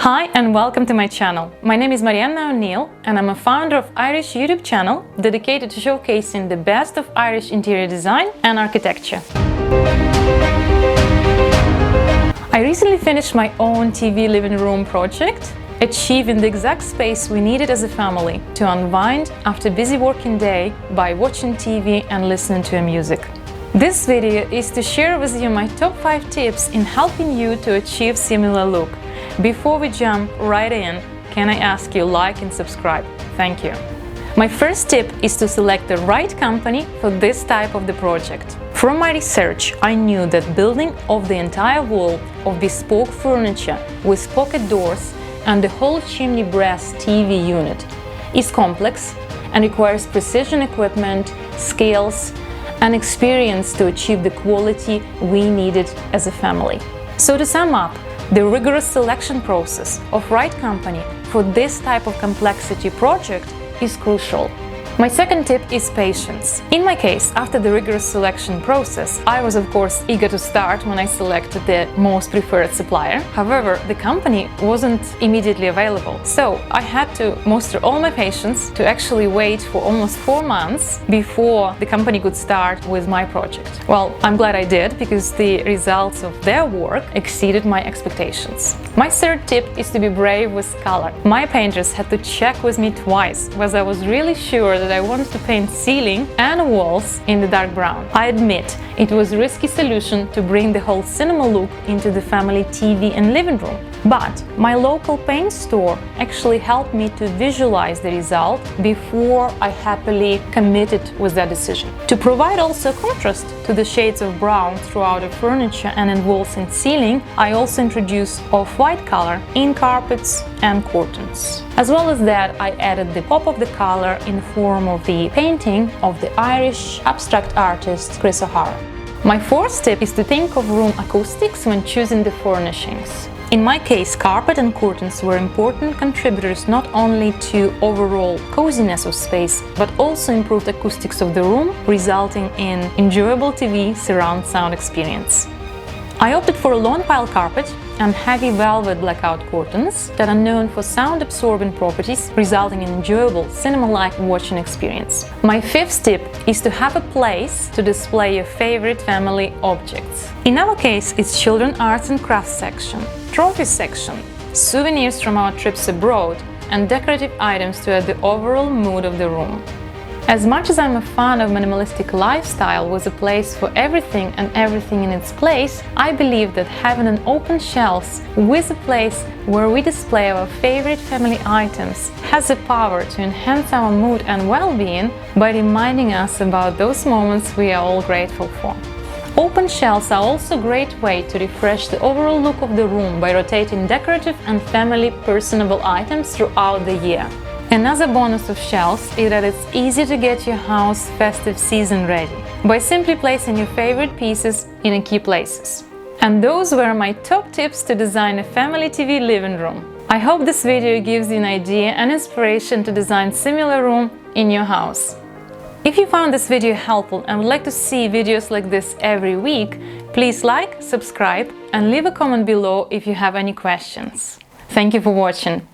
Hi and welcome to my channel. My name is Marianna O'Neill and I'm a founder of Irish YouTube channel dedicated to showcasing the best of Irish interior design and architecture. I recently finished my own TV living room project, achieving the exact space we needed as a family to unwind after a busy working day by watching TV and listening to music. This video is to share with you my top 5 tips in helping you to achieve similar look. Before we jump right in, can I ask you like and subscribe? Thank you. My first tip is to select the right company for this type of the project. From my research, I knew that building of the entire wall of bespoke furniture with pocket doors and the whole chimney brass TV unit is complex and requires precision equipment, skills, and experience to achieve the quality we needed as a family. So to sum up, the rigorous selection process of right company for this type of complexity project is crucial. My second tip is patience. In my case, after the rigorous selection process, I was of course eager to start when I selected the most preferred supplier. However, the company wasn't immediately available, so I had to muster all my patience to actually wait for almost 4 months before the company could start with my project. Well, I'm glad I did, because the results of their work exceeded my expectations. My third tip is to be brave with color. My painters had to check with me twice whether I was really sure that I wanted to paint ceiling and walls in the dark brown. I admit it was a risky solution to bring the whole cinema look into the family TV and living room. But my local paint store actually helped me to visualize the result before I happily committed with that decision. To provide also contrast to the shades of brown throughout the furniture and in walls and ceiling, I also introduced off-white color in carpets and curtains. As well as that, I added the pop of the color in the form of the painting of the Irish abstract artist Chris O'Hara. My fourth tip is to think of room acoustics when choosing the furnishings. In my case, carpet and curtains were important contributors not only to overall coziness of space, but also improved acoustics of the room, resulting in enjoyable TV surround sound experience. I opted for a lawn pile carpet and heavy velvet blackout curtains that are known for sound-absorbing properties, resulting in enjoyable cinema-like watching experience. My fifth tip is to have a place to display your favorite family objects. In our case, it's children arts and crafts section, trophy section, souvenirs from our trips abroad, and decorative items to add the overall mood of the room. As much as I'm a fan of minimalistic lifestyle with a place for everything and everything in its place, I believe that having an open shelves with a place where we display our favorite family items has the power to enhance our mood and well-being by reminding us about those moments we are all grateful for. Open shelves are also a great way to refresh the overall look of the room by rotating decorative and family personable items throughout the year. Another bonus of shelves is that it's easy to get your house festive season ready by simply placing your favorite pieces in key places. And those were my top tips to design a family TV living room. I hope this video gives you an idea and inspiration to design similar room in your house. If you found this video helpful and would like to see videos like this every week, please like, subscribe, and leave a comment below if you have any questions. Thank you for watching.